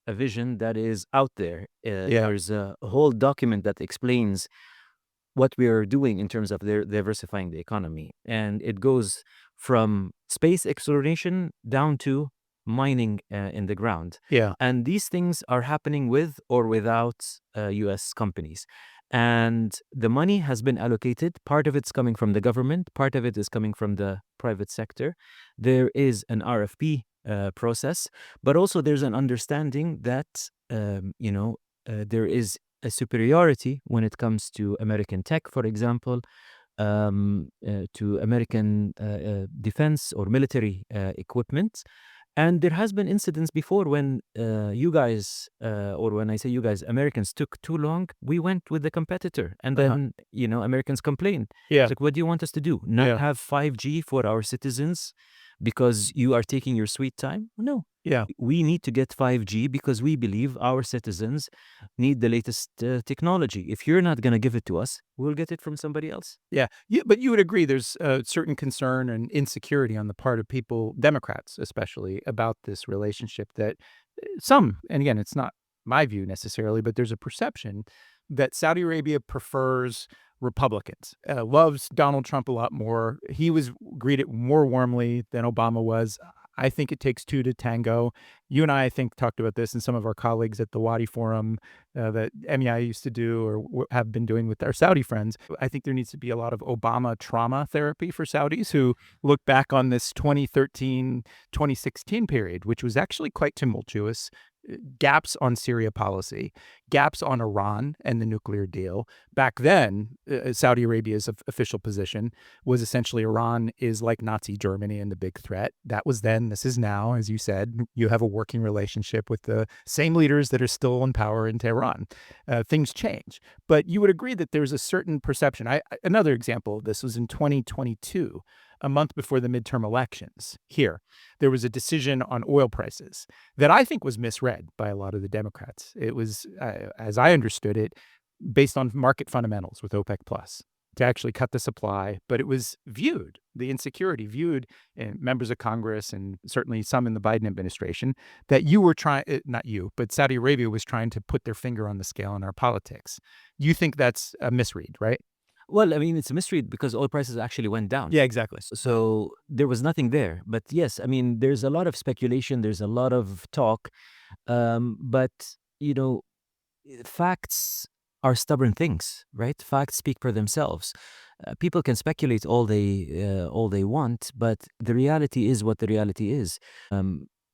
a vision that is out there. Yeah. There's a whole document that explains what we are doing in terms of diversifying the economy. And it goes from space exploration down to mining in the ground. Yeah. And these things are happening with or without US companies. And the money has been allocated. Part of it's coming from the government, part of it is coming from the private sector. There is an RFP process, but also there's an understanding that, there is a superiority when it comes to American tech, for example, to American defense or military equipment. And there has been incidents before when you guys, or when I say you guys, Americans took too long. We went with the competitor, and then Americans complain. Yeah. It's like, what do you want us to do? Not Yeah. have 5G for our citizens because you are taking your sweet time? No. Yeah. We need to get 5G because we believe our citizens need the latest technology. If you're not going to give it to us, we'll get it from somebody else. Yeah. But you would agree there's a certain concern and insecurity on the part of people, Democrats especially, about this relationship that some, and again, it's not my view necessarily, but there's a perception that Saudi Arabia prefers Republicans, loves Donald Trump a lot more. He was greeted more warmly than Obama was. I think it takes two to tango. You and I think, talked about this, and some of our colleagues at the Wadi Forum that MEI used to do or have been doing with our Saudi friends. I think there needs to be a lot of Obama trauma therapy for Saudis who look back on this 2013, 2016 period, which was actually quite tumultuous. Gaps on Syria policy, gaps on Iran and the nuclear deal. Back then, Saudi Arabia's official position was essentially Iran is like Nazi Germany and the big threat. That was then. This is now. As you said, you have a working relationship with the same leaders that are still in power in Tehran. Things change. But you would agree that there's a certain perception. Another example of this was in 2022, a month before the midterm elections here. There was a decision on oil prices that I think was misread by a lot of the Democrats. It was, as I understood it, based on market fundamentals with OPEC Plus to actually cut the supply. But it was viewed, the insecurity viewed in members of Congress and certainly some in the Biden administration, that you were trying, not you, but Saudi Arabia was trying to put their finger on the scale in our politics. You think that's a misread, right? Well, I mean, it's a mystery because oil prices actually went down. Yeah, exactly. So there was nothing there. But yes, I mean, there's a lot of speculation, there's a lot of talk. But, facts are stubborn things, right? Facts speak for themselves. People can speculate all they want, but the reality is what the reality is.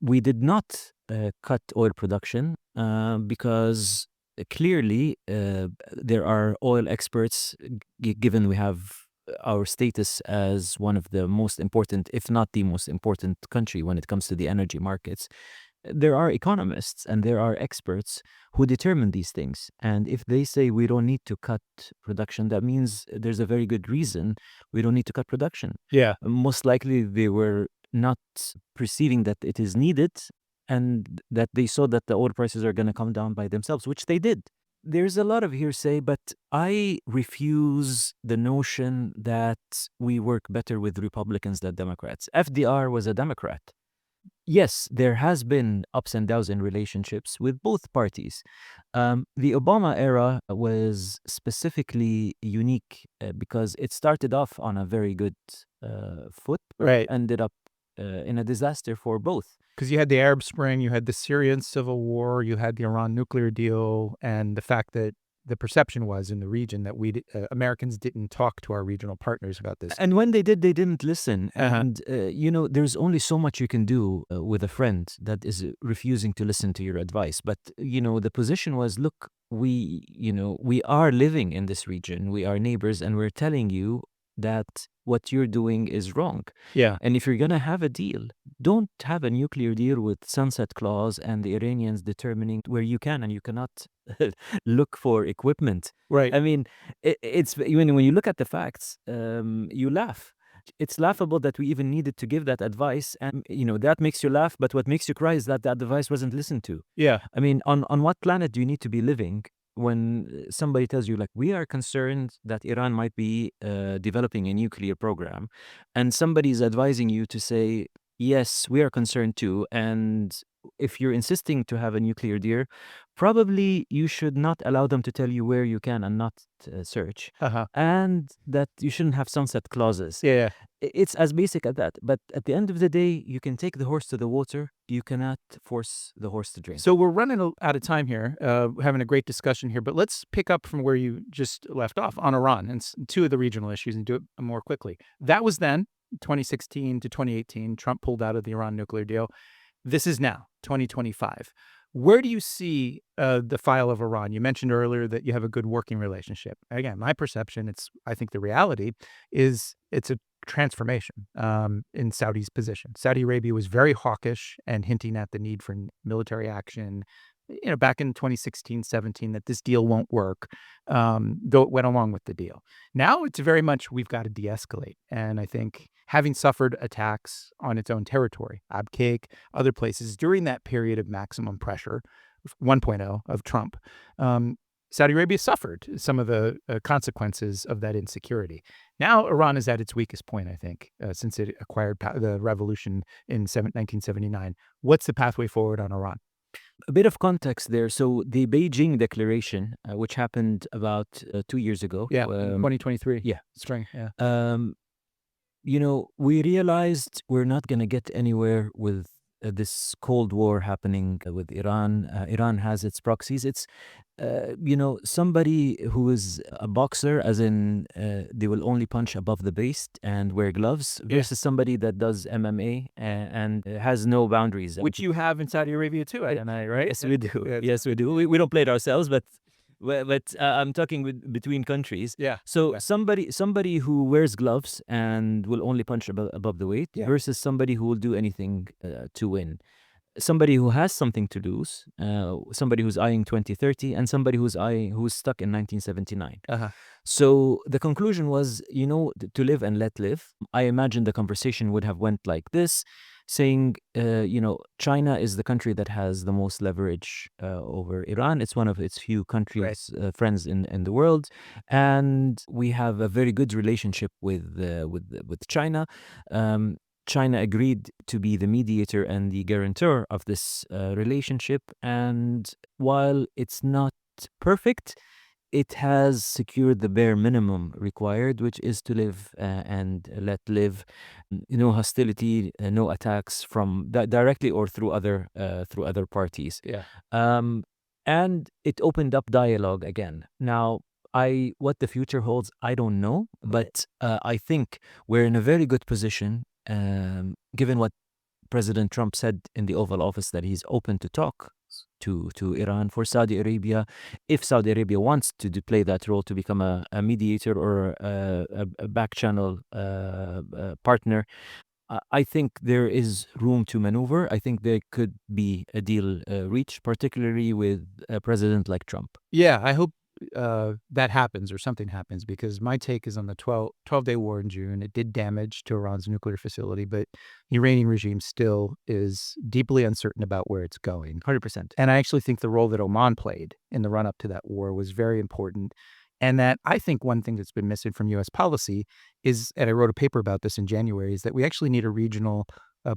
We did not cut oil production because clearly there are oil experts, given we have our status as one of the most important, if not the most important country when it comes to the energy markets. There are economists and there are experts who determine these things. And if they say we don't need to cut production, that means there's a very good reason we don't need to cut production. Yeah. Most likely they were not perceiving that it is needed and that they saw that the oil prices are going to come down by themselves, which they did. There's a lot of hearsay, but I refuse the notion that we work better with Republicans than Democrats. FDR was a Democrat. Yes, there has been ups and downs in relationships with both parties. The Obama era was specifically unique because it started off on a very good foot, Right. ended up in a disaster for both. Because you had the Arab Spring, you had the Syrian civil war, you had the Iran nuclear deal, and the fact that the perception was in the region that Americans didn't talk to our regional partners about this. And when they did, they didn't listen. And, there's only so much you can do with a friend that is refusing to listen to your advice. But, the position was, look, we are living in this region. We are neighbors, and we're telling you that what you're doing is wrong. Yeah. And if you're going to have a deal, don't have a nuclear deal with sunset clause and the Iranians determining where you can and you cannot look for equipment. Right. I mean, it's when you look at the facts, you laugh. It's laughable that we even needed to give that advice, and that makes you laugh. But what makes you cry is that that advice wasn't listened to. Yeah. I mean, on what planet do you need to be living when somebody tells you, like, we are concerned that Iran might be developing a nuclear program, and somebody is advising you to say, yes, we are concerned too, and if you're insisting to have a nuclear deal, probably you should not allow them to tell you where you can and not search, and that you shouldn't have sunset clauses. Yeah. It's as basic as that. But at the end of the day, you can take the horse to the water. You cannot force the horse to drink. So we're running out of time here, having a great discussion here, but let's pick up from where you just left off on Iran and two of the regional issues and do it more quickly. That was then, 2016 to 2018, Trump pulled out of the Iran nuclear deal. This is now, 2025. Where do you see the file of Iran? You mentioned earlier that you have a good working relationship. Again, my perception, I think the reality is it's a transformation in Saudi's position. Saudi Arabia was very hawkish and hinting at the need for military action, back in 2016, 17, that this deal won't work, though it went along with the deal. Now it's very much we've got to de-escalate. And I think having suffered attacks on its own territory, Abqaiq, other places, during that period of maximum pressure, 1.0 of Trump, Saudi Arabia suffered some of the consequences of that insecurity. Now Iran is at its weakest point, I think, since it acquired the revolution in 1979. What's the pathway forward on Iran? A bit of context there. So the Beijing Declaration, which happened about 2 years ago. 2023. Yeah. Spring. Yeah. We realized we're not going to get anywhere with this Cold War happening with Iran. Iran has its proxies. It's, somebody who is a boxer, as in they will only punch above the waist and wear gloves, versus somebody that does MMA and has no boundaries. Which you have in Saudi Arabia too, right? Yes, we do. Yeah, Yes, we do. We don't play it ourselves, but I'm talking between countries. Yeah. So Okay. somebody who wears gloves and will only punch above the weight Yeah. versus somebody who will do anything to win. Somebody who has something to lose, somebody who's eyeing 2030, and somebody who's stuck in 1979. Uh-huh. So the conclusion was, to live and let live. I imagine the conversation would have went like this, saying, China is the country that has the most leverage over Iran. It's one of its few countries, friends in the world, and we have a very good relationship with China. China agreed to be the mediator and the guarantor of this relationship, and while it's not perfect, it has secured the bare minimum required, which is to live and let live. No hostility, no attacks from directly or through other parties. Yeah. And it opened up dialogue again. Now, what the future holds, I don't know, but I think we're in a very good position, given what President Trump said in the Oval Office, that he's open to talk to Iran. For Saudi Arabia, if Saudi Arabia wants to play that role, to become a mediator or a back channel partner, I think there is room to maneuver. I think there could be a deal reached, particularly with a president like Trump. Yeah, I hope that happens or something happens, because my take is on the 12-day war in June. It did damage to Iran's nuclear facility, but the Iranian regime still is deeply uncertain about where it's going. 100%. And I actually think the role that Oman played in the run-up to that war was very important. And that I think one thing that's been missing from U.S. policy is, and I wrote a paper about this in January, is that we actually need a regional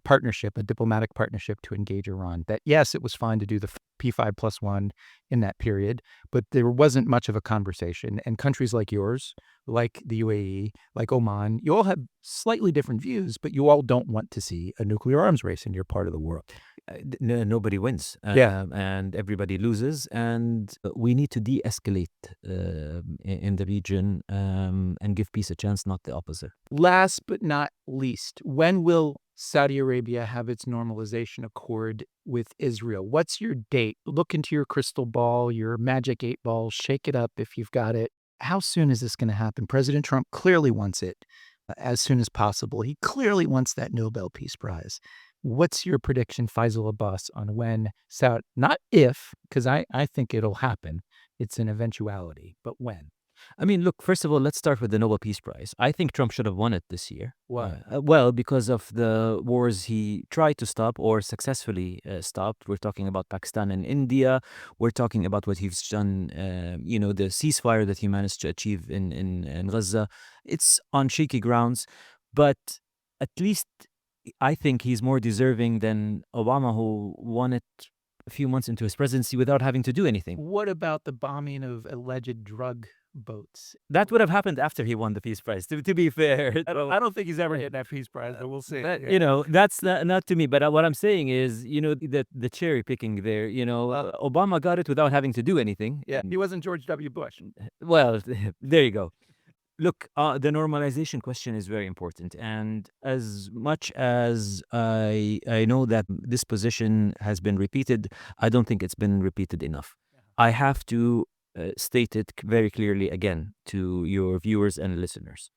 partnership, a diplomatic partnership to engage Iran. That, yes, it was fine to do the P5+1 in that period, but there wasn't much of a conversation. And countries like yours, like the UAE, like Oman, you all have slightly different views, but you all don't want to see a nuclear arms race in your part of the world. Nobody wins, Yeah. and everybody loses, and we need to de-escalate in the region, and give peace a chance, not the opposite. Last but not least, when will Saudi Arabia have its normalization accord with Israel? What's your date? Look into your crystal ball, your magic 8 ball, shake it up if you've got it. How soon is this going to happen? President Trump clearly wants it as soon as possible. He clearly wants that Nobel Peace Prize. What's your prediction, Faisal Abbas, on when Saudi, not if, because I think it'll happen. It's an eventuality, but when? I mean, look, first of all, let's start with the Nobel Peace Prize. I think Trump should have won it this year. Why? Well, because of the wars he tried to stop or successfully stopped. We're talking about Pakistan and India. We're talking about what he's done, the ceasefire that he managed to achieve in Gaza. It's on shaky grounds, but at least I think he's more deserving than Obama, who won it a few months into his presidency without having to do anything. What about the bombing of alleged drug boats? That would have happened after he won the Peace Prize, to be fair. I don't think he's ever getting that Peace Prize, but we'll see. That's not to me. But what I'm saying is, the cherry picking there, Obama got it without having to do anything. Yeah, he wasn't George W. Bush. Well, there you go. Look, the normalization question is very important. And as much as I know that this position has been repeated, I don't think it's been repeated enough. I have to state it very clearly again to your viewers and listeners.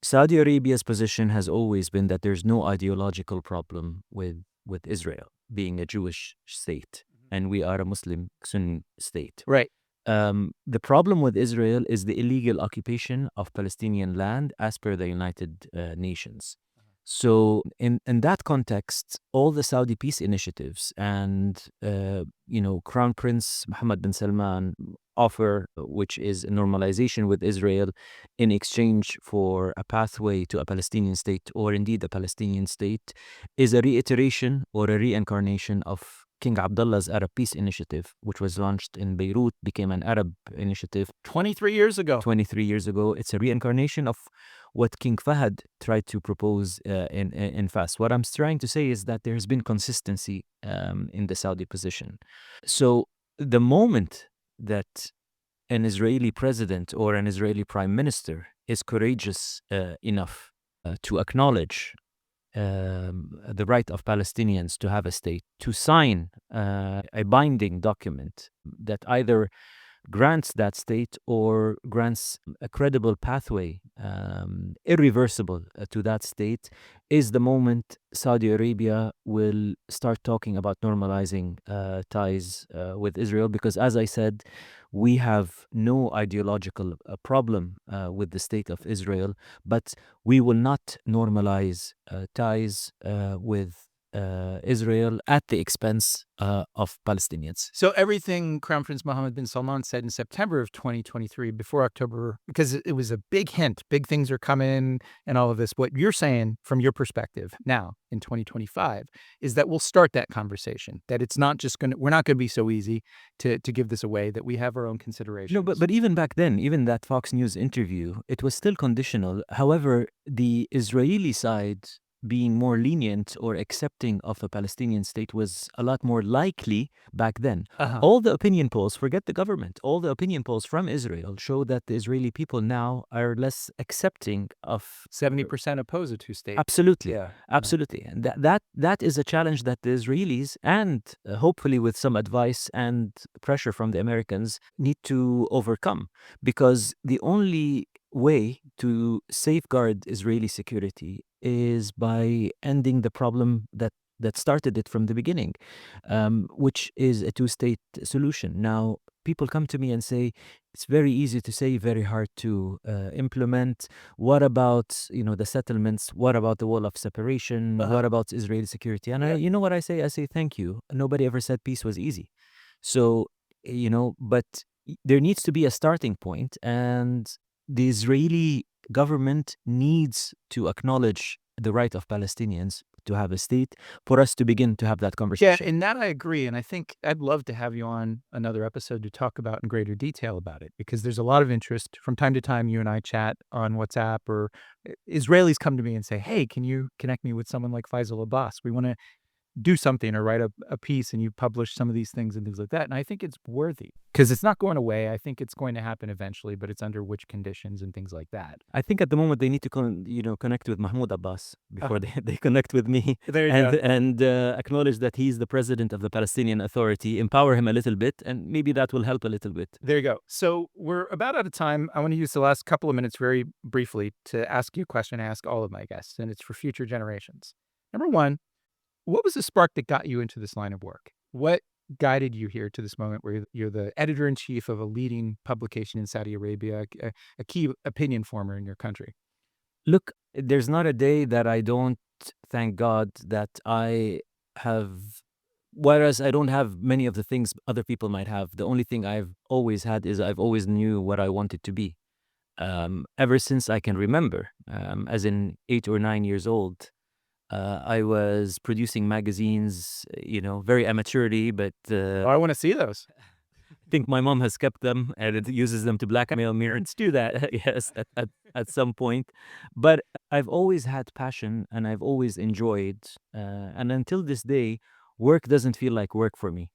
Saudi Arabia's position has always been that there's no ideological problem with Israel being a Jewish state, and we are a Muslim Sunni state. Right. The problem with Israel is the illegal occupation of Palestinian land as per the United Nations. So in that context, all the Saudi peace initiatives and, Crown Prince Mohammed bin Salman offer, which is a normalization with Israel in exchange for a pathway to a Palestinian state, or indeed a Palestinian state, is a reiteration or a reincarnation of King Abdullah's Arab Peace Initiative, which was launched in Beirut, became an Arab initiative 23 years ago. 23 years ago. It's a reincarnation of what King Fahd tried to propose in Fas. What I'm trying to say is that there has been consistency in the Saudi position. So the moment that an Israeli president or an Israeli prime minister is courageous enough to acknowledge the right of Palestinians to have a state, to sign a binding document that either grants that state or grants a credible pathway, irreversible to that state, is the moment Saudi Arabia will start talking about normalizing ties with Israel. Because, as I said, we have no ideological problem with the state of Israel, but we will not normalize ties with Israel at the expense of Palestinians. So everything Crown Prince Mohammed bin Salman said in September of 2023, before October, because it was a big hint, big things are coming and all of this. What you're saying from your perspective now in 2025 is that we'll start that conversation, that it's not just we're not going to be so easy to give this away, that we have our own considerations. No, but even back then, even that Fox News interview, it was still conditional. However, the Israeli side being more lenient or accepting of a Palestinian state was a lot more likely back then. All the opinion polls, forget the government, all the opinion polls from Israel show that the Israeli people now are less accepting of 70% oppose a two-state. Absolutely. Yeah. Absolutely. And that is a challenge that the Israelis, and hopefully with some advice and pressure from the Americans, need to overcome. Because the only way to safeguard Israeli security is by ending the problem that started it from the beginning, which is a two-state solution. Now, people come to me and say, it's very easy to say, very hard to implement. What about, the settlements? What about the wall of separation? What about Israeli security? And you know what I say? I say, thank you. Nobody ever said peace was easy. So, but there needs to be a starting point, and the Israeli government needs to acknowledge the right of Palestinians to have a state for us to begin to have that conversation. Yeah, in that I agree. And I think I'd love to have you on another episode to talk about in greater detail about it, because there's a lot of interest. From time to time, you and I chat on WhatsApp, or Israelis come to me and say, hey, can you connect me with someone like Faisal Abbas? We want to do something or write a piece, and you publish some of these things and things like that. And I think it's worthy, because it's not going away. I think it's going to happen eventually, but it's under which conditions and things like that. I think at the moment they need to connect with Mahmoud Abbas before they connect with me. There you and go. and acknowledge that he's the president of the Palestinian Authority, empower him a little bit, and maybe that will help a little bit. There you go. So we're about out of time. I want to use the last couple of minutes very briefly to ask you a question I ask all of my guests, and it's for future generations. Number one, what was the spark that got you into this line of work? What guided you here to this moment where you're the editor-in-chief of a leading publication in Saudi Arabia, a key opinion former in your country? Look, there's not a day that I don't thank God that I have, whereas I don't have many of the things other people might have. The only thing I've always had is I've always knew what I wanted to be. Ever since I can remember, as in 8 or 9 years old, I was producing magazines, very amateurly, but I want to see those. I think my mom has kept them and it uses them to blackmail me. Let's do that, yes, at some point. But I've always had passion, and I've always enjoyed, and until this day, work doesn't feel like work for me.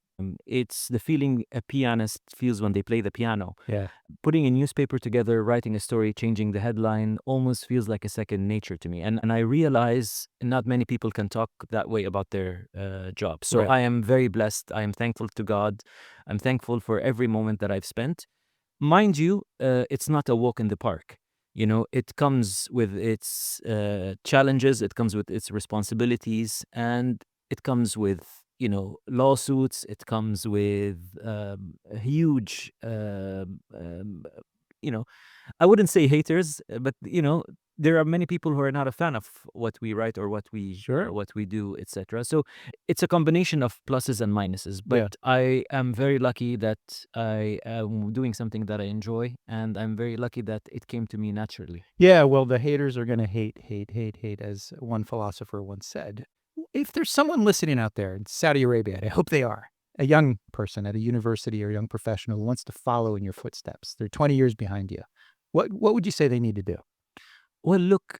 It's the feeling a pianist feels when they play the piano. Yeah. Putting a newspaper together, writing a story, changing the headline almost feels like a second nature to me. And I realize not many people can talk that way about their job. So Right. I am very blessed. I am thankful to God. I'm thankful for every moment that I've spent. Mind you, it's not a walk in the park. It comes with its challenges, it comes with its responsibilities, and it comes with lawsuits. It comes with a huge, I wouldn't say haters, but there are many people who are not a fan of what we write or what we Sure. or what we do, etc. So it's a combination of pluses and minuses. But Yeah. I am very lucky that I am doing something that I enjoy, and I'm very lucky that it came to me naturally. Yeah, well, the haters are going to hate, as one philosopher once said. If there's someone listening out there in Saudi Arabia, and I hope they are, a young person at a university or a young professional who wants to follow in your footsteps, they're 20 years behind you, what would you say they need to do? Well, look,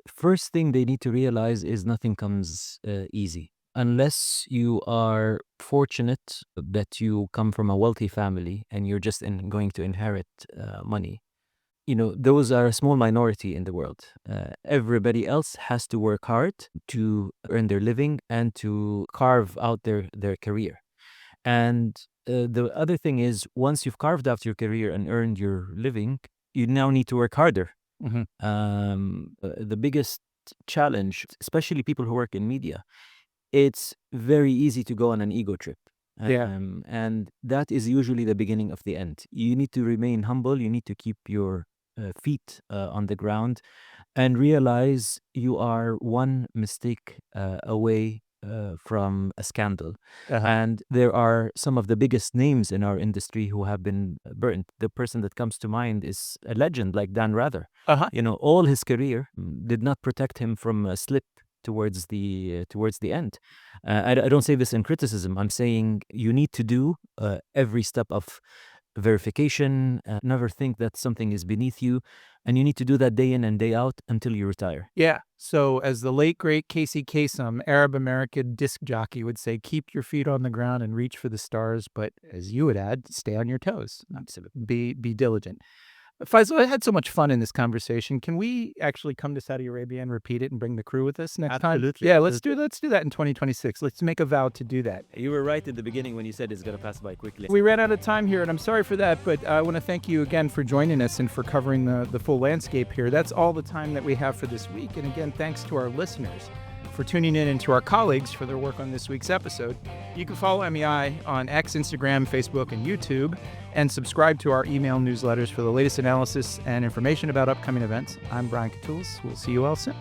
first thing they need to realize is nothing comes easy. Unless you are fortunate that you come from a wealthy family and you're just going to inherit money, those are a small minority in the world. Everybody else has to work hard to earn their living and to carve out their career. And the other thing is, once you've carved out your career and earned your living, you now need to work harder. Mhm. The biggest challenge, especially people who work in media, it's very easy to go on an ego trip. Yeah. And that is usually the beginning of the end. You need to remain humble. You need to keep your feet on the ground and realize you are one mistake away from a scandal. Uh-huh. And there are some of the biggest names in our industry who have been burnt. The person that comes to mind is a legend like Dan Rather. Uh-huh. All his career did not protect him from a slip towards the end. I don't say this in criticism. I'm saying you need to do every step of verification. Never think that something is beneath you, and you need to do that day in and day out until you retire. Yeah. So as the late, great Casey Kasem, Arab-American disc jockey, would say, keep your feet on the ground and reach for the stars. But as you would add, stay on your toes. Absolutely. Be diligent. Faisal, I had so much fun in this conversation. Can we actually come to Saudi Arabia and repeat it and bring the crew with us next time? Absolutely. Yeah, let's do that in 2026. Let's make a vow to do that. You were right at the beginning when you said it's going to pass by quickly. We ran out of time here, and I'm sorry for that, but I want to thank you again for joining us and for covering the full landscape here. That's all the time that we have for this week. And again, thanks to our listeners for tuning in and to our colleagues for their work on this week's episode. You can follow MEI on X, Instagram, Facebook, and YouTube, and subscribe to our email newsletters for the latest analysis and information about upcoming events. I'm Brian Catullis. We'll see you all soon.